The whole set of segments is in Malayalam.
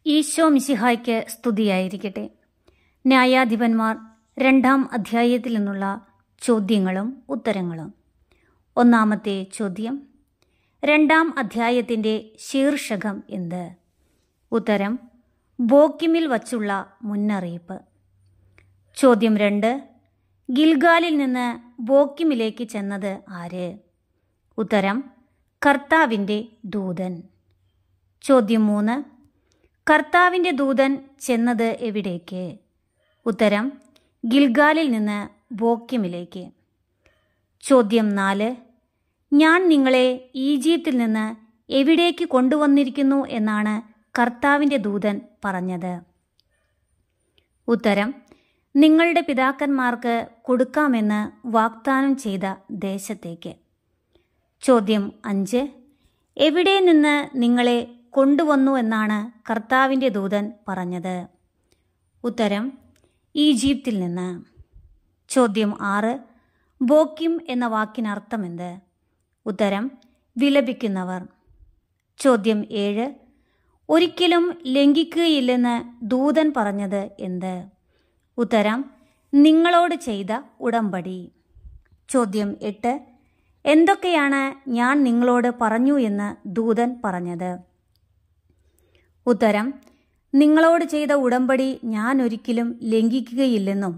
ഈശോ മിശിഹായ്ക്ക് സ്തുതിയായിരിക്കട്ടെ. ന്യായാധിപന്മാർ 2-ാം അധ്യായത്തിൽ നിന്നുള്ള ചോദ്യങ്ങളും ഉത്തരങ്ങളും. ഒന്നാമത്തെ ചോദ്യം: 2-ാം അധ്യായത്തിൻ്റെ ശീർഷകം എന്ത്? ഉത്തരം: ബോക്കിമിൽ വച്ചുള്ള മുന്നറിയിപ്പ്. ചോദ്യം 2: ഗിൽഗാലിൽ നിന്ന് ബോക്കിമിലേക്ക് ചെന്നത് ആര്? ഉത്തരം: കർത്താവിൻ്റെ ദൂതൻ. ചോദ്യം 3: കർത്താവിൻ്റെ ദൂതൻ ചെന്നത് എവിടേക്ക്? ഉത്തരം: ഗിൽഗാലിൽ നിന്ന് ബോക്കിമിലേക്ക്. ചോദ്യം 4: ഞാൻ നിങ്ങളെ ഈജിപ്തിൽ നിന്ന് എവിടേക്ക് കൊണ്ടുവന്നിരിക്കുന്നു എന്നാണ് കർത്താവിൻ്റെ ദൂതൻ പറഞ്ഞത്? ഉത്തരം: നിങ്ങളുടെ പിതാക്കന്മാർക്ക് കൊടുക്കാമെന്ന് വാഗ്ദാനം ചെയ്ത ദേശത്തേക്ക്. ചോദ്യം 5: എവിടെ നിന്ന് നിങ്ങളെ കൊണ്ടുവന്നു എന്നാണ് കർത്താവിൻ്റെ ദൂതൻ പറഞ്ഞത്? ഉത്തരം: ഈജിപ്തിൽ നിന്ന്. ചോദ്യം 6: ബോക്കിം എന്ന വാക്കിനർത്ഥമെന്ത്? ഉത്തരം: വിലപിക്കുന്നവർ. ചോദ്യം 7: ഒരിക്കലും ലംഘിക്കുകയില്ലെന്ന് ദൂതൻ പറഞ്ഞത് എന്ത്? ഉത്തരം: നിങ്ങളോട് ചെയ്ത ഉടമ്പടി. ചോദ്യം 8: എന്തൊക്കെയാണ് ഞാൻ നിങ്ങളോട് പറഞ്ഞു എന്ന് ദൂതൻ പറഞ്ഞത്? ഉത്തരം: നിങ്ങളോട് ചെയ്ത ഉടമ്പടി ഞാൻ ഒരിക്കലും ലംഘിക്കുകയില്ലെന്നും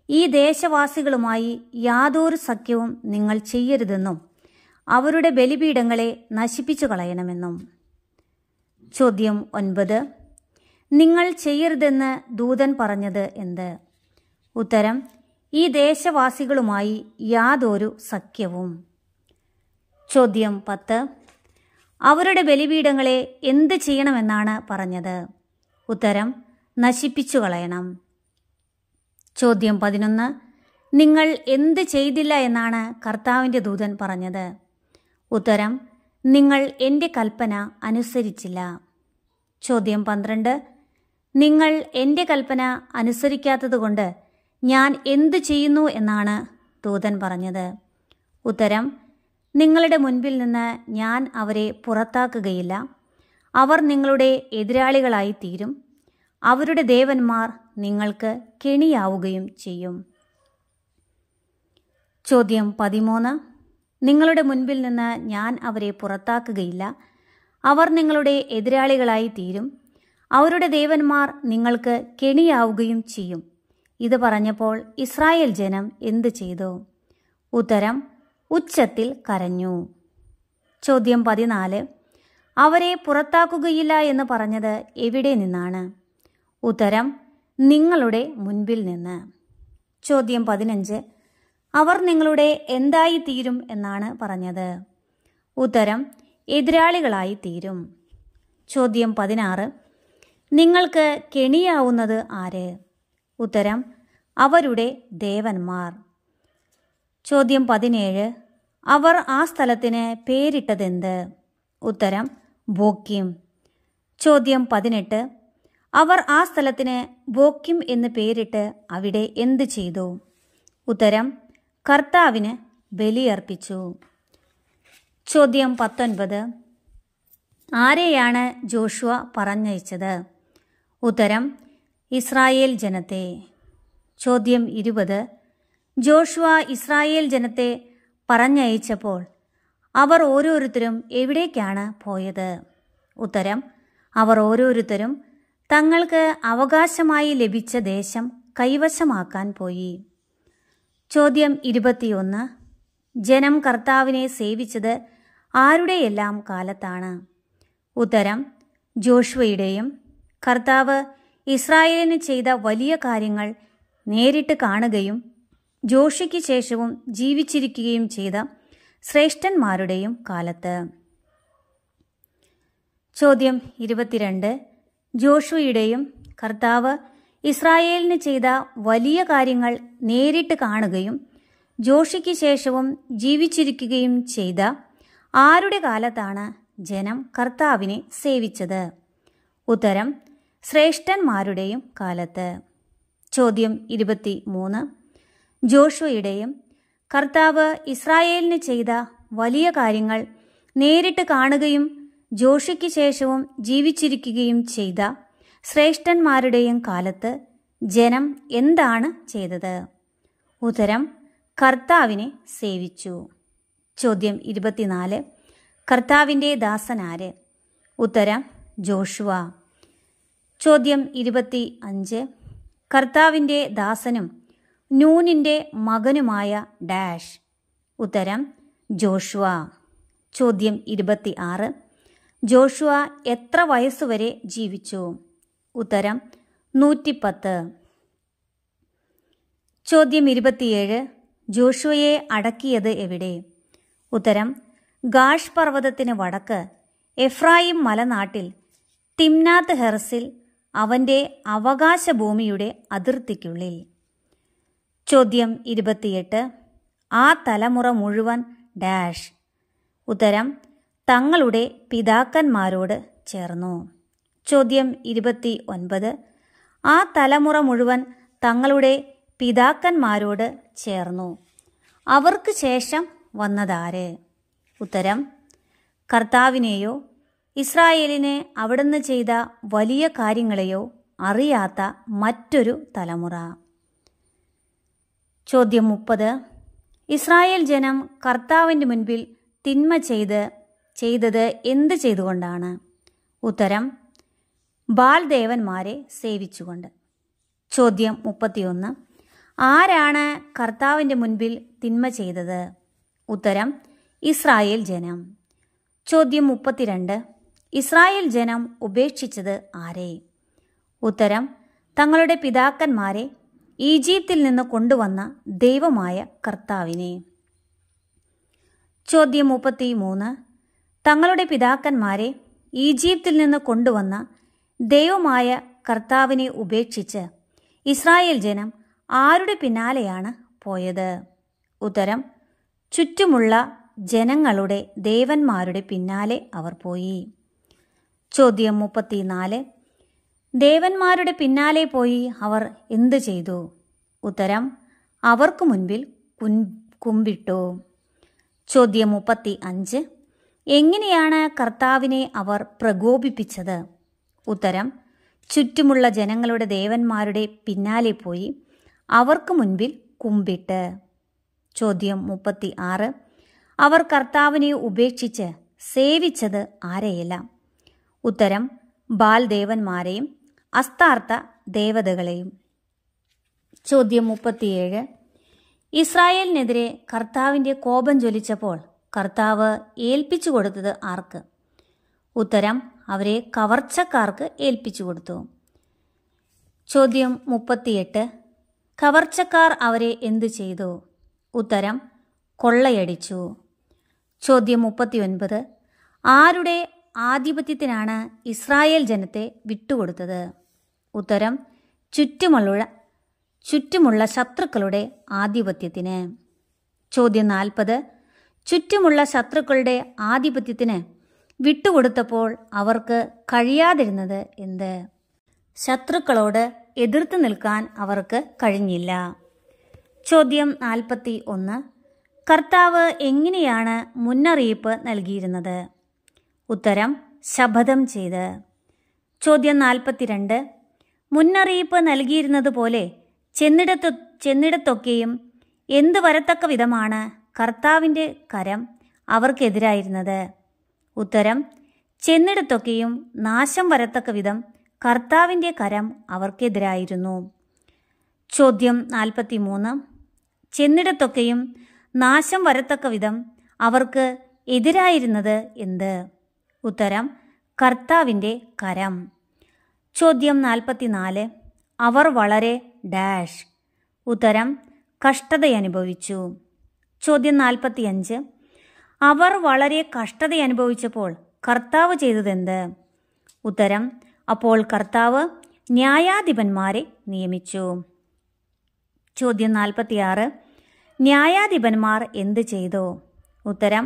ഈ ദേശവാസികളുമായി യാതൊരു സഖ്യവും നിങ്ങൾ ചെയ്യരുതെന്നും അവരുടെ ബലിപീഠങ്ങളെ നശിപ്പിച്ചു കളയണമെന്നും. ചോദ്യം 9: നിങ്ങൾ ചെയ്യരുതെന്ന് ദൂതൻ പറഞ്ഞത് എന്ത്? ഉത്തരം: ഈ ദേശവാസികളുമായി യാതൊരു സഖ്യവും. ചോദ്യം 10: അവരുടെ ബലിപീഠങ്ങളെ എന്ത് ചെയ്യണമെന്നാണ് പറഞ്ഞത്? ഉത്തരം: നശിപ്പിച്ചു കളയണം. ചോദ്യം 11: നിങ്ങൾ എന്ത് ചെയ്തില്ല എന്നാണ് കർത്താവിൻ്റെ ദൂതൻ പറഞ്ഞത്? ഉത്തരം: നിങ്ങൾ എൻ്റെ കൽപ്പന അനുസരിച്ചില്ല. ചോദ്യം 12: നിങ്ങൾ എൻ്റെ കൽപ്പന അനുസരിക്കാത്തതുകൊണ്ട് ഞാൻ എന്തു ചെയ്യുന്നു എന്നാണ് ദൂതൻ പറഞ്ഞത്? ഉത്തരം: നിങ്ങളുടെ മുൻപിൽ നിന്ന് ഞാൻ അവരെ പുറത്താക്കുകയില്ല. അവർ നിങ്ങളുടെ എതിരാളികളായി തീരും. അവരുടെ ദേവന്മാർ നിങ്ങൾക്ക് കെണിയാവുകയും ചെയ്യും. ചോദ്യം 13: നിങ്ങളുടെ മുൻപിൽ നിന്ന് ഞാൻ അവരെ പുറത്താക്കുകയില്ല. അവർ നിങ്ങളുടെ എതിരാളികളായി തീരും. അവരുടെ ദേവന്മാർ നിങ്ങൾക്ക് കെണിയാവുകയും ചെയ്യും. ഇത് പറഞ്ഞപ്പോൾ ഇസ്രായേൽ ജനം എന്ത് ചെയ്തു? ഉത്തരം: ഉച്ചത്തിൽ കരഞ്ഞു. ചോദ്യം 14: അവരെ പുറത്താക്കുകയില്ല എന്ന് പറഞ്ഞത് എവിടെ നിന്നാണ്? ഉത്തരം: നിങ്ങളുടെ മുൻപിൽ നിന്ന്. ചോദ്യം 15: അവർ നിങ്ങളുടെ എന്തായി തീരും എന്നാണ് പറഞ്ഞത്? ഉത്തരം: എതിരാളികളായി തീരും. ചോദ്യം 16: നിങ്ങൾക്ക് കെണിയാവുന്നത് ആര്? ഉത്തരം: അവരുടെ ദേവന്മാർ. ചോദ്യം 17: അവർ ആ സ്ഥലത്തിന് പേരിട്ടതെന്ത്? ഉത്തരം: ബോക്കിം. ചോദ്യം 18: അവർ ആ സ്ഥലത്തിന് ബോക്കിം എന്ന് പേരിട്ട് അവിടെ എന്ത് ചെയ്തു? ഉത്തരം: കർത്താവിന് ബലിയർപ്പിച്ചു. ചോദ്യം 19: ആരെയാണ് ജോഷുവ പറഞ്ഞയച്ചത്? ഉത്തരം: ഇസ്രായേൽ ജനത്തെ. ചോദ്യം 20: ജോഷുവ ഇസ്രായേൽ ജനത്തെ പറഞ്ഞയച്ചപ്പോൾ അവർ ഓരോരുത്തരും എവിടേക്കാണ് പോയത്? ഉത്തരം: അവർ ഓരോരുത്തരും തങ്ങൾക്ക് അവകാശമായി ലഭിച്ച ദേശം കൈവശമാക്കാൻ പോയി. ചോദ്യം 21: ജനം കർത്താവിനെ സേവിച്ചത് ആരുടെയെല്ലാം കാലത്താണ്? ഉത്തരം: ജോഷുവയുടെയും. കർത്താവ് ഇസ്രായേലിന് ചെയ്ത വലിയ കാര്യങ്ങൾ നേരിട്ട് കാണുകയും ജോഷിക്ക് ശേഷവും ജീവിച്ചിരിക്കുകയും ചെയ്ത ശ്രേഷ്ഠന്മാരുടെയും കാലത്ത്. ചോദ്യം 22: ജോഷുവയുടെയും. കർത്താവ് ഇസ്രായേലിന് ചെയ്ത വലിയ കാര്യങ്ങൾ നേരിട്ട് കാണുകയും ജോഷിക്ക് ശേഷവും ജീവിച്ചിരിക്കുകയും ചെയ്ത ആരുടെ കാലത്താണ് ജനം കർത്താവിനെ സേവിച്ചത്? ഉത്തരം: ശ്രേഷ്ഠന്മാരുടെയും കാലത്ത്. ചോദ്യം 23: ജോഷുവയുടെയും. കർത്താവ് ഇസ്രായേലിന് ചെയ്ത വലിയ കാര്യങ്ങൾ നേരിട്ട് കാണുകയും ജോഷിക്ക് ശേഷവും ജീവിച്ചിരിക്കുകയും ചെയ്ത ശ്രേഷ്ഠന്മാരുടെയും കാലത്ത് ജനം എന്താണ് ചെയ്തത്? ഉത്തരം: കർത്താവിനെ സേവിച്ചു. ചോദ്യം 24. കർത്താവിൻ്റെ ദാസനാര്? ഉത്തരം: ജോഷുവ. ചോദ്യം 25. കർത്താവിൻ്റെ ദാസനും നൂനിൻ്റെ മകനുമായ ഡാഷ്. ഉത്തരം: ജോഷുവ. ചോദ്യം 26. ജോഷുവ എത്ര വയസ്സുവരെ ജീവിച്ചു? ഉത്തരം: 110. ചോദ്യം 27. ജോഷുവയെ അടക്കിയത് എവിടെ? ഉത്തരം: ഗാഷ് പർവ്വതത്തിന് വടക്ക് എഫ്രായിം മലനാട്ടിൽ തിമ്നാത്ത് ഹെർസിൽ അവൻ്റെ അവകാശഭൂമിയുടെ അതിർത്തിക്കുള്ളിൽ. ചോദ്യം 28. ആ തലമുറ മുഴുവൻ ഡാഷ്. ഉത്തരം: തങ്ങളുടെ പിതാക്കന്മാരോട് ചേർന്നു. ചോദ്യം 29. ആ തലമുറ മുഴുവൻ തങ്ങളുടെ പിതാക്കന്മാരോട് ചേർന്നു. അവർക്ക് ശേഷം വന്നതാര്? ഉത്തരം: കർത്താവിനെയോ ഇസ്രായേലിന് അവിടുന്ന് ചെയ്ത വലിയ കാര്യങ്ങളെയോ അറിയാത്ത മറ്റൊരു തലമുറ. ചോദ്യം 30. ഇസ്രായേൽ ജനം കർത്താവിൻ്റെ മുൻപിൽ തിന്മ ചെയ്തത് എന്ത് ചെയ്തുകൊണ്ടാണ്? ഉത്തരം: ബാൽ ദേവന്മാരെ സേവിച്ചുകൊണ്ട്. ചോദ്യം 31. ആരാണ് കർത്താവിൻ്റെ മുൻപിൽ തിന്മ ചെയ്തത്? ഉത്തരം: ഇസ്രായേൽ ജനം. ചോദ്യം 32. ഇസ്രായേൽ ജനം ഉപേക്ഷിച്ചത് ആരെ? ഉത്തരം: തങ്ങളുടെ പിതാക്കന്മാരെ ഈജിപ്തിൽ നിന്ന് കൊണ്ടുവന്ന ദൈവമായ കർത്താവിനെ. ചോദ്യം 33. തങ്ങളുടെ പിതാക്കന്മാരെ ഈജിപ്തിൽ നിന്ന് കൊണ്ടുവന്ന ദൈവമായ കർത്താവിനെ ഉപേക്ഷിച്ച് ഇസ്രായേൽ ജനം ആരുടെ പിന്നാലെയാണ് പോയത്? ഉത്തരം: ചുറ്റുമുള്ള ജനങ്ങളുടെ ദേവന്മാരുടെ പിന്നാലെ അവർ പോയി. ചോദ്യം 34. ദേവന്മാരുടെ പിന്നാലെ പോയി അവർ എന്ത് ചെയ്തു? ഉത്തരം: അവർക്ക് മുൻപിൽ കുമ്പിട്ടു. ചോദ്യം 35. എങ്ങനെയാണ് കർത്താവിനെ അവർ പ്രകോപിപ്പിച്ചത്? ഉത്തരം: ചുറ്റുമുള്ള ജനങ്ങളുടെ ദേവന്മാരുടെ പിന്നാലെ പോയി അവർക്ക് മുൻപിൽ കുമ്പിട്ട്. ചോദ്യം 36. അവർ കർത്താവിനെ ഉപേക്ഷിച്ച് സേവിച്ചത് ആരെയെല്ലാം? ഉത്തരം: ബാൽ ദേവന്മാരെയും അസ്താർത്ഥ ദേവതകളെയും. ചോദ്യം 37. ഇസ്രായേലിനെതിരെ കർത്താവിൻ്റെ കോപം ജ്വലിച്ചപ്പോൾ കർത്താവ് ഏൽപ്പിച്ചു കൊടുത്തത് ആർക്ക്? ഉത്തരം: അവരെ കവർച്ചക്കാർക്ക് ഏൽപ്പിച്ചു കൊടുത്തു. ചോദ്യം 38. കവർച്ചക്കാർ അവരെ എന്തു ചെയ്തു? ഉത്തരം: കൊള്ളയടിച്ചു. ചോദ്യം 39. ആരുടെ ആധിപത്യത്തിനാണ് ഇസ്രായേൽ ജനത്തെ വിട്ടുകൊടുത്തത്? ഉത്തരം: ചുറ്റുമുള്ള ശത്രുക്കളുടെ ആധിപത്യത്തിന്. ചോദ്യം 40. ചുറ്റുമുള്ള ശത്രുക്കളുടെ ആധിപത്യത്തിന് വിട്ടുകൊടുത്തപ്പോൾ അവർക്ക് കഴിയാതിരുന്നത് എന്ത്? ശത്രുക്കളോട് എതിർത്ത് നിൽക്കാൻ അവർക്ക് കഴിഞ്ഞില്ല. ചോദ്യം 41. കർത്താവ് എങ്ങനെയാണ് മുന്നറിയിപ്പ് നൽകിയിരുന്നത്? ഉത്തരം: ശപഥം ചെയ്ത്. ചോദ്യം 42. മുന്നറിയിപ്പ് നൽകിയിരുന്നത് പോലെ ചെന്നിടത്തൊക്കെയും എന്ത് വരത്തക്ക വിധമാണ് കർത്താവിൻ്റെ കരം അവർക്കെതിരായിരുന്നത്? ഉത്തരം: ചെന്നിടത്തൊക്കെയും നാശം വരത്തക്ക വിധം കർത്താവിൻ്റെ കരം അവർക്കെതിരായിരുന്നു. ചോദ്യം 43. ചെന്നിടത്തൊക്കെയും നാശം വരത്തക്ക വിധം അവർക്ക് എതിരായിരുന്നത് എന്ത്? ഉത്തരം: കർത്താവിൻ്റെ കരം. ചോദ്യം 44. അവർ വളരെ ഡാഷ്. ഉത്തരം: കഷ്ടതയനുഭവിച്ചു. ചോദ്യം 45. അവർ വളരെ കഷ്ടതയനുഭവിച്ചപ്പോൾ കർത്താവ് ചെയ്തതെന്ത്? ഉത്തരം: അപ്പോൾ കർത്താവ് ന്യായാധിപന്മാരെ നിയമിച്ചു. ചോദ്യം 46. ന്യായാധിപന്മാർ എന്ത് ചെയ്തു? ഉത്തരം: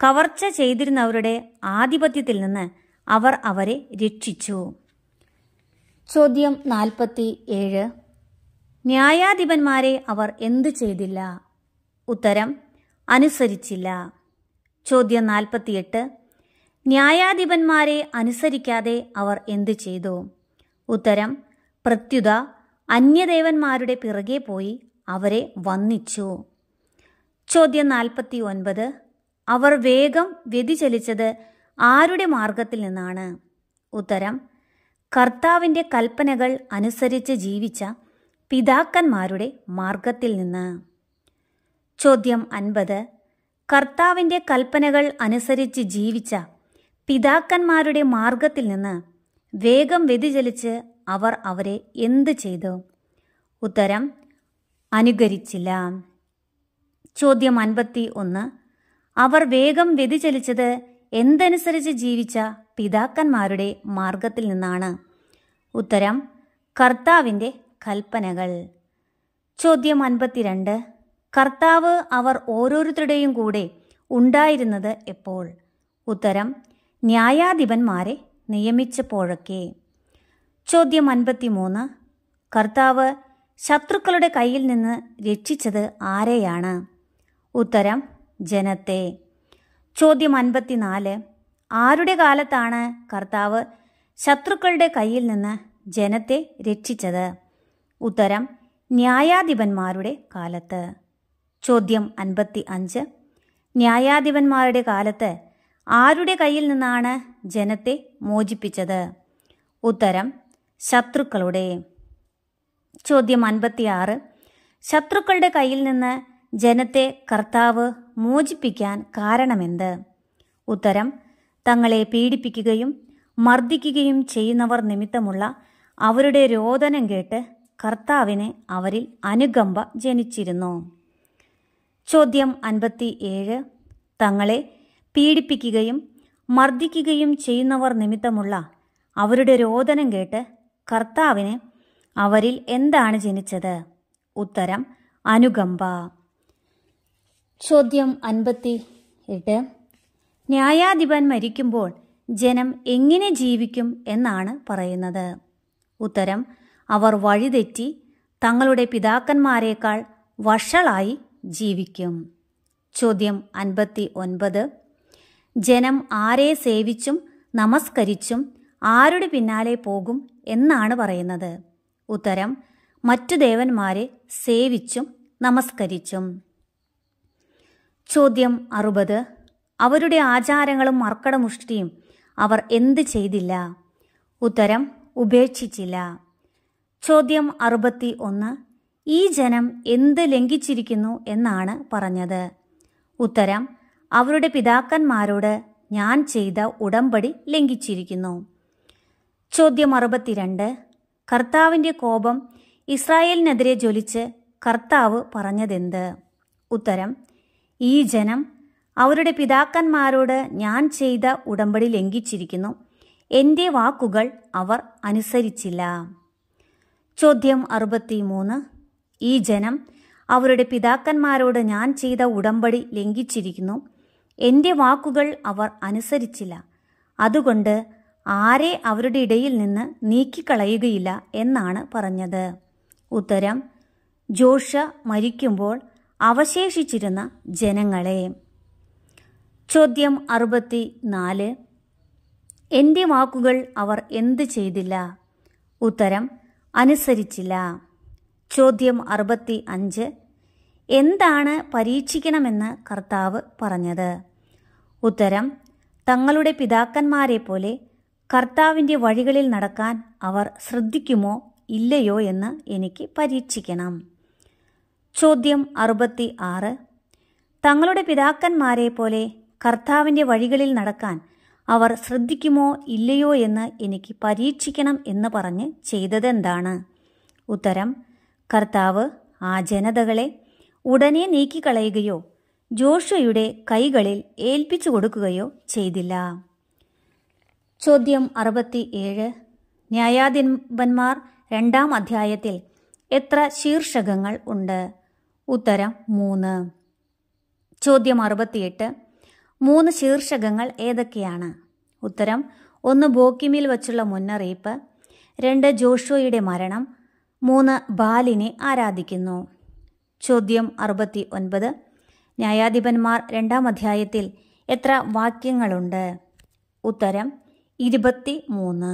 കവർച്ച ചെയ്തിരുന്നവരുടെ ആധിപത്യത്തിൽ നിന്ന് അവർ അവരെ രക്ഷിച്ചു. ചോദ്യം 47. ന്യായാധിപന്മാരെ അവർ എന്തു ചെയ്തില്ല? ഉത്തരം: അനുസരിച്ചില്ല. ചോദ്യം 48. ന്യായാധിപന്മാരെ അനുസരിക്കാതെ അവർ എന്തു ചെയ്തു? ഉത്തരം പ്രത്യുത അന്യദേവന്മാരുടെ പിറകെ പോയി അവരെ വന്ദിച്ചു. ചോദ്യം 49. അവർ വേഗം വ്യതിചലിച്ചത് ആരുടെ മാർഗത്തിൽ നിന്നാണ്? ഉത്തരം കർത്താവിൻ്റെ കൽപ്പനകൾ അനുസരിച്ച് ജീവിച്ച പിതാക്കന്മാരുടെ മാർഗത്തിൽ നിന്ന്. ചോദ്യം 50. കർത്താവിൻ്റെ കൽപ്പനകൾ അനുസരിച്ച് ജീവിച്ച പിതാക്കന്മാരുടെ മാർഗത്തിൽ നിന്ന് വേഗം വ്യതിചലിച്ച് അവർ അവരെ എന്ത് ചെയ്തു? ഉത്തരം അനുകരിച്ചില്ല. ചോദ്യം 51. അവർ വേഗം വ്യതിചലിച്ചത് എന്തനുസരിച്ച് ജീവിച്ച പിതാക്കന്മാരുടെ മാർഗത്തിൽ നിന്നാണ്? ഉത്തരം കർത്താവിൻ്റെ കൽപ്പനകൾ. ചോദ്യം 52. കർത്താവ് അവർ ഓരോരുത്തരുടെയും കൂടെ ഉണ്ടായിരുന്നത് എപ്പോൾ? ഉത്തരം ന്യായാധിപന്മാരെ നിയമിച്ചപ്പോഴൊക്കെ. ചോദ്യം 53. കർത്താവ് ശത്രുക്കളുടെ കയ്യിൽ നിന്ന് രക്ഷിച്ചത് ആരെയാണ്? ഉത്തരം ജനത്തെ. ചോദ്യം 54. ആരുടെ കാലത്താണ് കർത്താവ് ശത്രുക്കളുടെ കയ്യിൽ നിന്ന് ജനത്തെ രക്ഷിച്ചത്? ഉത്തരം ന്യായാധിപന്മാരുടെ കാലത്ത്. ചോദ്യം 55. ന്യായാധിപന്മാരുടെ കാലത്ത് ആരുടെ കയ്യിൽ നിന്നാണ് ജനത്തെ മോചിപ്പിച്ചത്? ഉത്തരം ശത്രുക്കളുടെ. ചോദ്യം 56. ശത്രുക്കളുടെ കയ്യിൽ നിന്ന് ജനത്തെ കർത്താവ് മോചിപ്പിക്കാൻ കാരണമെന്ത്? ഉത്തരം തങ്ങളെ പീഡിപ്പിക്കുകയും മർദ്ദിക്കുകയും ചെയ്യുന്നവർ നിമിത്തമുള്ള അവരുടെ രോദനം കേട്ട് കർത്താവിന് അവരിൽ അനുകമ്പ ജനിച്ചിരുന്നു. ചോദ്യം 57. തങ്ങളെ പീഡിപ്പിക്കുകയും മർദ്ദിക്കുകയും ചെയ്യുന്നവർ നിമിത്തമുള്ള അവരുടെ രോദനം കേട്ട് കർത്താവിന് അവരിൽ എന്താണ് ജനിച്ചത്? ഉത്തരം അനുകമ്പ. ചോദ്യം 58. ന്യായാധിപൻ മരിക്കുമ്പോൾ ജനം എങ്ങനെ ജീവിക്കും എന്നാണ് പറയുന്നത്? ഉത്തരം അവർ വഴിതെറ്റി തങ്ങളുടെ പിതാക്കന്മാരെക്കാൾ വഷളായി ജീവിക്കും. ചോദ്യം 59. ജനം ആരെ സേവിച്ചും നമസ്കരിച്ചും ആരുടെ പിന്നാലെ പോകും എന്നാണ് പറയുന്നത്? ഉത്തരം മറ്റു ദേവന്മാരെ സേവിച്ചും നമസ്കരിച്ചും. ചോദ്യം 60. അവരുടെ ആചാരങ്ങളും മർക്കടമുഷ്ടിയും അവർ എന്ത് ചെയ്തില്ല? ഉത്തരം ഉപേക്ഷിച്ചില്ല. ചോദ്യം 61. ഈ ജനം എന്ത് ലംഘിച്ചിരിക്കുന്നു എന്നാണ് പറഞ്ഞത്? ഉത്തരം അവരുടെ പിതാക്കന്മാരോട് ഞാൻ ചെയ്ത ഉടമ്പടി ലംഘിച്ചിരിക്കുന്നു. ചോദ്യം 62. കർത്താവിൻ്റെ കോപം ഇസ്രായേലിനെതിരെ ജ്വലിച്ച് കർത്താവ് പറഞ്ഞതെന്ത്? ഉത്തരം ഈ ജനം അവരുടെ പിതാക്കന്മാരോട് ഞാൻ ചെയ്ത ഉടമ്പടി ലംഘിച്ചിരിക്കുന്നു, എൻ്റെ വാക്കുകൾ അവർ അനുസരിച്ചില്ല. ചോദ്യം 63. ഈ ജനം അവരുടെ പിതാക്കന്മാരോട് ഞാൻ ചെയ്ത ഉടമ്പടി ലംഘിച്ചിരിക്കുന്നു, എൻ്റെ വാക്കുകൾ അവർ അനുസരിച്ചില്ല, അതുകൊണ്ട് ആരെ അവരുടെ ഇടയിൽ നിന്ന് നീക്കിക്കളയുകയില്ല എന്നാണ് പറഞ്ഞത്? ഉത്തരം ജോഷ മരിക്കുമ്പോൾ അവശേഷിച്ചിരുന്ന ജനങ്ങളെ. ചോദ്യം 64. എൻ്റെ വാക്കുകൾ അവർ എന്ത് ചെയ്തില്ല? ഉത്തരം അനുസരിച്ചില്ല. ചോദ്യം 65. എന്താണ് പരീക്ഷിക്കണമെന്ന് കർത്താവ് പറഞ്ഞത്? ഉത്തരം തങ്ങളുടെ പിതാക്കന്മാരെ പോലെ കർത്താവിൻ്റെ വഴികളിൽ നടക്കാൻ അവർ ശ്രദ്ധിക്കുമോ ഇല്ലയോ എന്ന് എനിക്ക് പരീക്ഷിക്കണം. ചോദ്യം 66. തങ്ങളുടെ പിതാക്കന്മാരെ പോലെ കർത്താവിൻ്റെ വഴികളിൽ നടക്കാൻ അവർ ശ്രദ്ധിക്കുമോ ഇല്ലയോ എന്ന് എനിക്ക് പരീക്ഷിക്കണം എന്ന് പറഞ്ഞ് ചെയ്തതെന്താണ്? ഉത്തരം കർത്താവ് ആ ജനതകളെ ഉടനെ നീക്കിക്കളയുകയോ ജോഷുവയുടെ കൈകളിൽ ഏൽപ്പിച്ചു കൊടുക്കുകയോ ചെയ്തില്ല. ചോദ്യം 67. ന്യായാധിപന്മാർ 2-ാം അധ്യായത്തിൽ എത്ര ശീർഷകങ്ങൾ ഉണ്ട്? ഉത്തരം 3. ചോദ്യം 68. 3 ശീർഷകങ്ങൾ ഏതൊക്കെയാണ്? ഉത്തരം 1 ബോക്കിമിൽ വച്ചുള്ള മുന്നറിയിപ്പ്, 2 ജോഷുവയുടെ മരണം, 3 ബാലിനെ ആരാധിക്കുന്നു. ചോദ്യം 69. ന്യായാധിപന്മാർ 2-ാം അധ്യായത്തിൽ എത്ര വാക്യങ്ങളുണ്ട്? ഉത്തരം 23.